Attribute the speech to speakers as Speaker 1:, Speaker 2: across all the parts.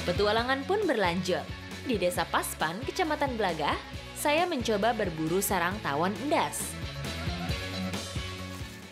Speaker 1: Petualangan pun berlanjut. Di Desa Paspan, Kecamatan Blagah, saya mencoba berburu sarang tawon endas.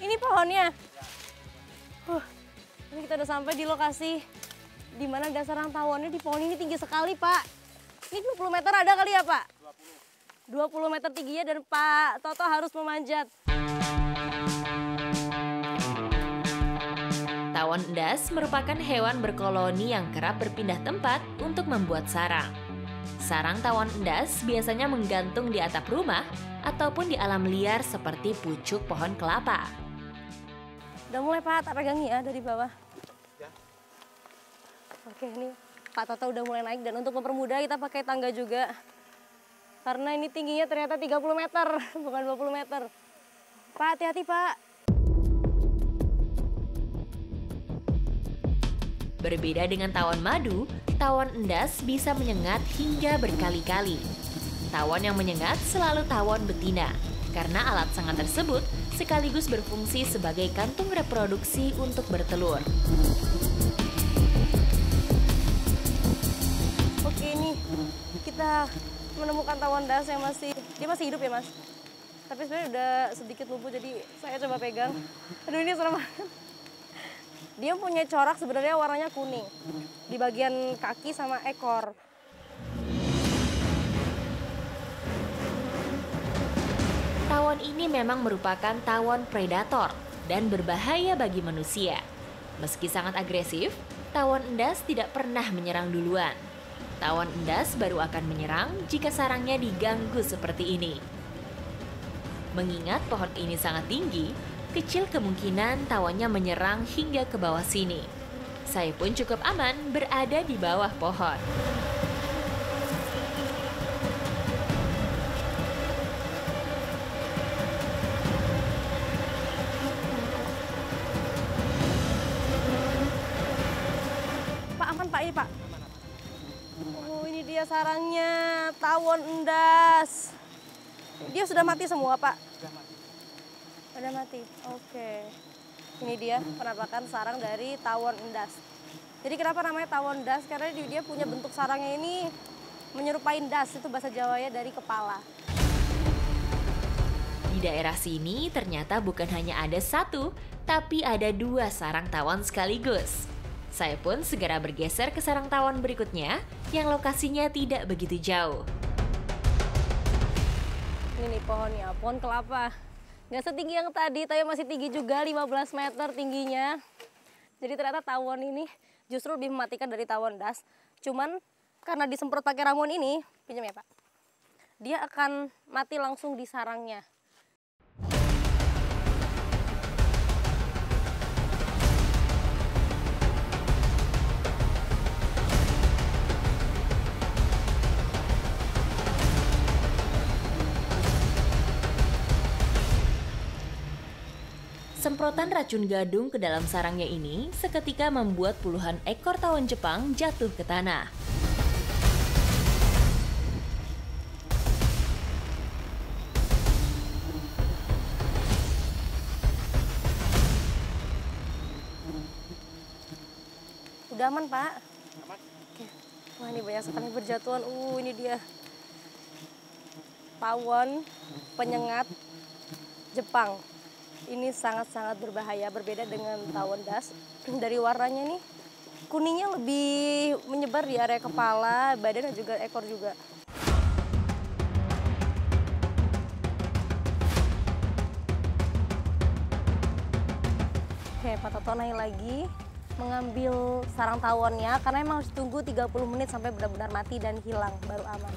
Speaker 2: Ini pohonnya. Ini kita udah sampai di lokasi di mana ada sarang tawonnya. Di pohon ini tinggi sekali, Pak. Ini 20 meter ada kali ya, Pak? 20 meter tingginya dan Pak Toto harus memanjat.
Speaker 1: Tawon endas merupakan hewan berkoloni yang kerap berpindah tempat untuk membuat sarang. Sarang tawon endas biasanya menggantung di atap rumah ataupun di alam liar seperti pucuk pohon kelapa.
Speaker 2: Udah mulai, Pak, tak pegangi ya dari bawah. Oke, ini Pak Toto udah mulai naik dan untuk mempermudah kita pakai tangga juga. Karena ini tingginya ternyata 30 meter, bukan 20 meter. Pak, hati-hati, Pak.
Speaker 1: Berbeda dengan tawon madu, tawon endas bisa menyengat hingga berkali-kali. Tawon yang menyengat selalu tawon betina, karena alat sangat tersebut sekaligus berfungsi sebagai kantung reproduksi untuk bertelur.
Speaker 2: Oke, ini kita menemukan tawon endas yang dia masih hidup ya, Mas? Tapi sebenarnya udah sedikit lumpuh, jadi saya coba pegang. Aduh, ini serem banget. Dia punya corak sebenarnya warnanya kuning di bagian kaki sama ekor.
Speaker 1: Tawon ini memang merupakan tawon predator dan berbahaya bagi manusia. Meski sangat agresif, tawon endas tidak pernah menyerang duluan. Tawon endas baru akan menyerang jika sarangnya diganggu seperti ini. Mengingat pohon ini sangat tinggi, kecil kemungkinan tawonnya menyerang hingga ke bawah sini. Saya pun cukup aman berada di bawah pohon.
Speaker 2: Pak, aman, Pak, ini, Pak. Oh, ini dia sarangnya, tawon endas. Dia sudah mati semua, Pak? Sudah mati, oke. Ini dia penampakan sarang dari tawon endas. Jadi kenapa namanya tawon endas? Karena dia punya bentuk sarangnya ini menyerupai endas, itu bahasa Jawanya dari kepala.
Speaker 1: Di daerah sini ternyata bukan hanya ada satu, tapi ada dua sarang tawon sekaligus. Saya pun segera bergeser ke sarang tawon berikutnya yang lokasinya tidak begitu jauh.
Speaker 2: Ini nih pohonnya, pohon kelapa. Nggak setinggi yang tadi, tapi masih tinggi juga, 15 meter tingginya. Jadi ternyata tawon ini justru lebih mematikan dari tawon endas. Cuman karena disemprot pakai ramuan ini, pinjam ya, Pak. Dia akan mati langsung di sarangnya.
Speaker 1: Semprotan racun gadung ke dalam sarangnya ini seketika membuat puluhan ekor tawon Jepang jatuh ke tanah.
Speaker 2: Udah aman, Pak? Aman. Oke. Wah, ini banyak sekali berjatuhan. Ini dia. Tawon penyengat Jepang. Ini sangat-sangat berbahaya, berbeda dengan tawon endas. Dari warnanya nih, kuningnya lebih menyebar di area kepala, badan dan juga ekor juga. Oke, Pak Toto naik lagi mengambil sarang tawonnya karena emang harus tunggu 30 menit sampai benar-benar mati dan hilang baru aman.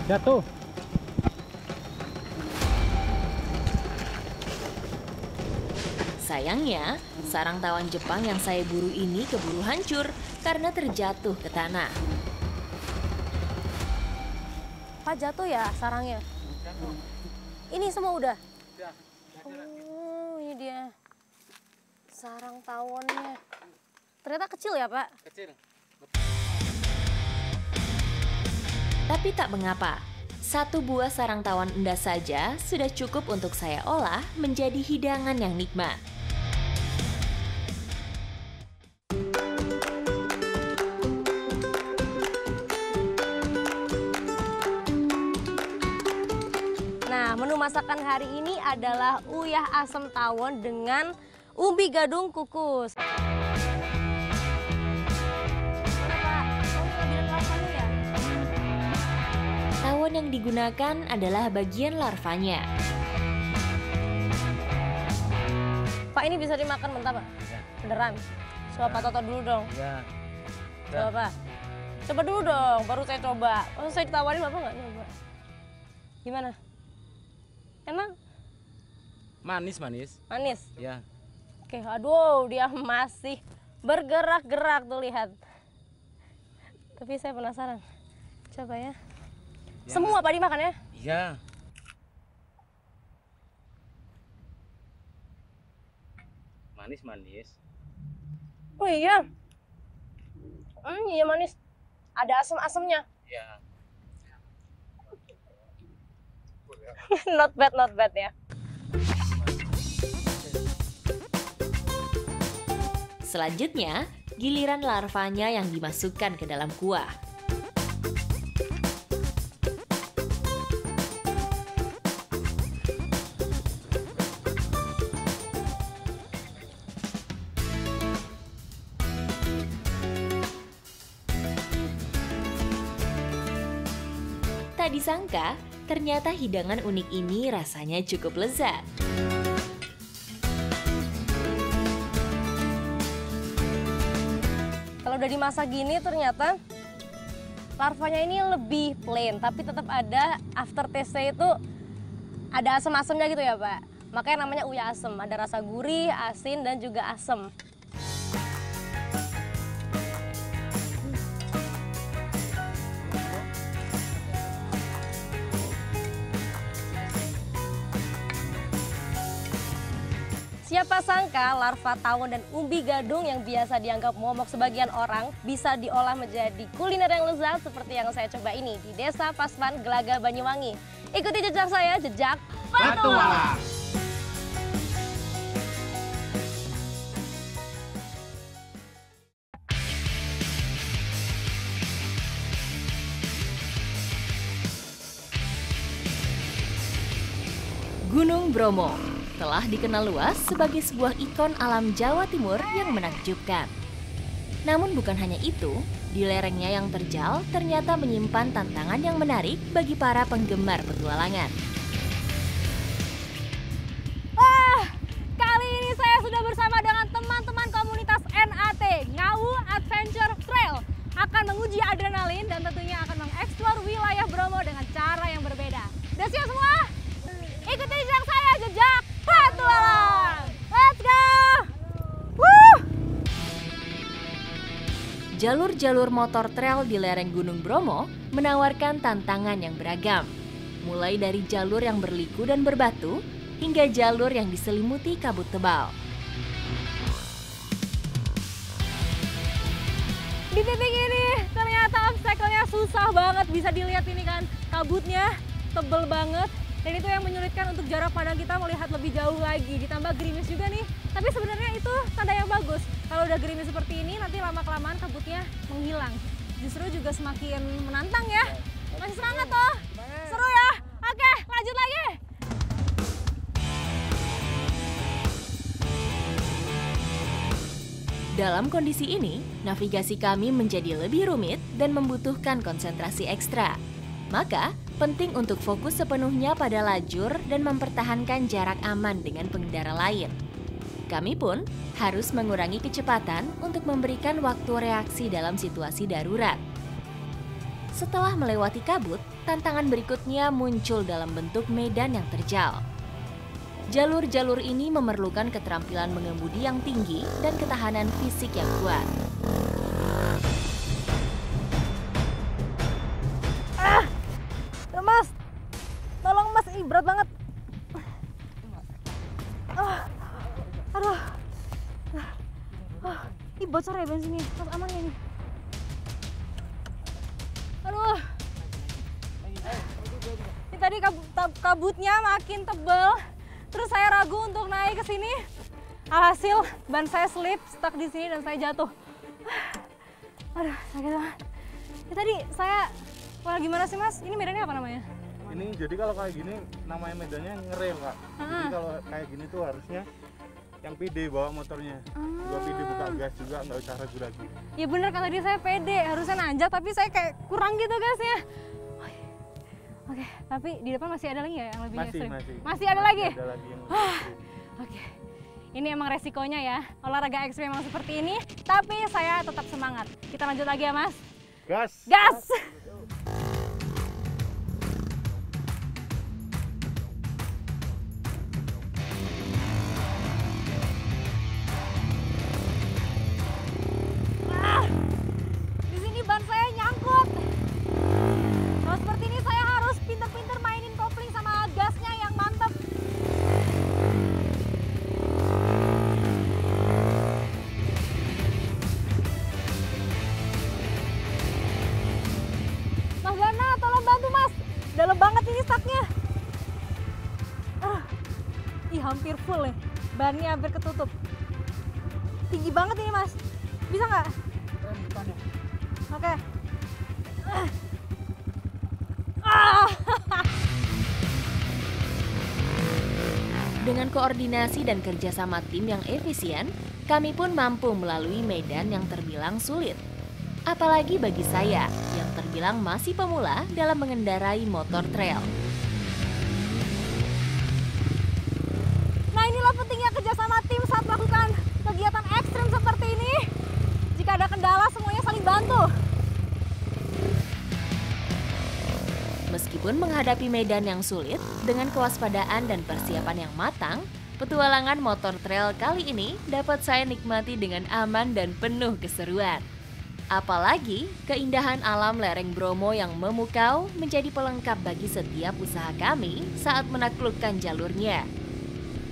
Speaker 3: Jatuh.
Speaker 1: Sayangnya, sarang tawon Jepang yang saya buru ini keburu hancur karena terjatuh ke tanah.
Speaker 2: Pak, jatuh ya sarangnya? Ini semua udah? Oh, ini dia sarang tawonnya. Ternyata kecil ya, Pak?
Speaker 3: Kecil.
Speaker 1: Tapi tak mengapa, satu buah sarang tawon endas saja sudah cukup untuk saya olah menjadi hidangan yang nikmat.
Speaker 2: Nah, menu masakan hari ini adalah uyah asem tawon dengan umbi gadung kukus.
Speaker 1: Tawon yang digunakan adalah bagian larvanya.
Speaker 2: Pak, ini bisa dimakan mentah, Pak?
Speaker 3: Ya.
Speaker 2: Beneran? Coba Pak Toto dulu dong.
Speaker 3: Ya.
Speaker 2: Coba, Pak. Coba dulu dong, baru saya coba. Oh, saya ditawarin Bapak nggak nyoba. Gimana? Enak?
Speaker 3: Manis.
Speaker 2: Manis?
Speaker 3: Ya.
Speaker 2: Oke, aduh dia masih bergerak-gerak tuh, lihat. Tapi saya penasaran. Coba ya. Semua Pak dimakan ya?
Speaker 3: Iya. Manis.
Speaker 2: Oh iya. Iya manis. Ada asam-asamnya.
Speaker 3: Iya.
Speaker 2: Not bad ya.
Speaker 1: Selanjutnya, giliran larvanya yang dimasukkan ke dalam kuah. Tak disangka, ternyata hidangan unik ini rasanya cukup lezat.
Speaker 2: Kalau udah dimasak gini ternyata larvanya ini lebih plain, tapi tetap ada aftertaste-nya itu ada asam-asamnya gitu ya Pak. Makanya namanya uyah asem, ada rasa gurih, asin, dan juga asem. Siapa sangka larva tawon dan umbi gadung yang biasa dianggap momok sebagian orang bisa diolah menjadi kuliner yang lezat seperti yang saya coba ini di Desa Pasman, Gelaga, Banyuwangi. Ikuti jejak saya, jejak Petualang.
Speaker 1: Gunung Bromo telah dikenal luas sebagai sebuah ikon alam Jawa Timur yang menakjubkan. Namun bukan hanya itu, di lerengnya yang terjal ternyata menyimpan tantangan yang menarik bagi para penggemar petualangan.
Speaker 2: Kali ini saya sudah bersama dengan teman-teman komunitas NAT, Ngawu Adventure Trail, akan menguji adrenalin dan tentunya akan mengeksplor wilayah Bromo dengan cara yang berbeda. Udah siap semua? Ikuti jejak saya, jejak Petualang. Let's go! Woo!
Speaker 1: Jalur-jalur motor trail di lereng Gunung Bromo menawarkan tantangan yang beragam. Mulai dari jalur yang berliku dan berbatu, hingga jalur yang diselimuti kabut tebal.
Speaker 2: Di titik ini ternyata obstacle-nya susah banget, bisa dilihat ini kan, kabutnya tebel banget. Dan itu yang menyulitkan untuk jarak pandang kita melihat lebih jauh lagi. Ditambah gerimis juga nih. Tapi sebenarnya itu tanda yang bagus. Kalau udah gerimis seperti ini, nanti lama-kelamaan kabutnya menghilang. Justru juga semakin menantang ya. Masih semangat toh? Seru ya? Oke, lanjut lagi.
Speaker 1: Dalam kondisi ini, navigasi kami menjadi lebih rumit dan membutuhkan konsentrasi ekstra. Maka, penting untuk fokus sepenuhnya pada lajur dan mempertahankan jarak aman dengan pengendara lain. Kami pun harus mengurangi kecepatan untuk memberikan waktu reaksi dalam situasi darurat. Setelah melewati kabut, tantangan berikutnya muncul dalam bentuk medan yang terjal. Jalur-jalur ini memerlukan keterampilan mengemudi yang tinggi dan ketahanan fisik yang kuat.
Speaker 2: Mas, tolong Mas, ini berat banget. Aduh. bocor ya bensinnya. Mas aman ya nih? Aduh. Ini tadi kabutnya makin tebal. Terus saya ragu untuk naik ke sini. Alhasil ban saya slip, stuck di sini dan saya jatuh. Aduh, sakit banget. Ya, tadi saya, wah gimana sih Mas? Ini medannya apa namanya?
Speaker 4: Ini jadi kalau kayak gini namanya medannya ngerem Kak. Jadi kalau kayak gini tuh harusnya yang pede bawa motornya. Juga pede buka gas juga, nggak usah ragu-ragu.
Speaker 2: Ya bener kan tadi saya pede, harusnya nanjak tapi saya kayak kurang gitu gasnya. Oke, tapi di depan masih ada lagi ya yang lebih ekstrim? Masih ada lagi?
Speaker 4: Ada lagi yang
Speaker 2: Oke. Ini emang resikonya ya, olahraga ekstrim emang seperti ini, tapi saya tetap semangat. Kita lanjut lagi ya Mas.
Speaker 4: gas.
Speaker 2: Gas! Di sini ban saya nyangkut. Kalau seperti ini saya harus pinter-pinter mainin kopling sama gasnya yang mantap. Mas Gana, tolong bantu Mas. Dalam banget ini stucknya. Ih, hampir full ya. Bannya hampir ketutup. Tinggi banget ini Mas. Bisa nggak? Oke.
Speaker 1: Dengan koordinasi dan kerjasama tim yang efisien, kami pun mampu melalui medan yang terbilang sulit. Apalagi bagi saya yang terbilang masih pemula dalam mengendarai motor trail.
Speaker 2: Nah inilah pentingnya kerjasama tim saat melakukan kegiatan ekstrim seperti ini. Jika ada kendala semuanya saling bantu.
Speaker 1: Meskipun menghadapi medan yang sulit, dengan kewaspadaan dan persiapan yang matang, petualangan motor trail kali ini dapat saya nikmati dengan aman dan penuh keseruan. Apalagi keindahan alam lereng Bromo yang memukau menjadi pelengkap bagi setiap usaha kami saat menaklukkan jalurnya.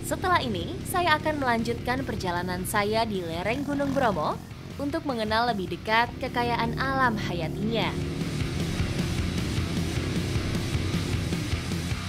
Speaker 1: Setelah ini, saya akan melanjutkan perjalanan saya di lereng Gunung Bromo untuk mengenal lebih dekat kekayaan alam hayatinya.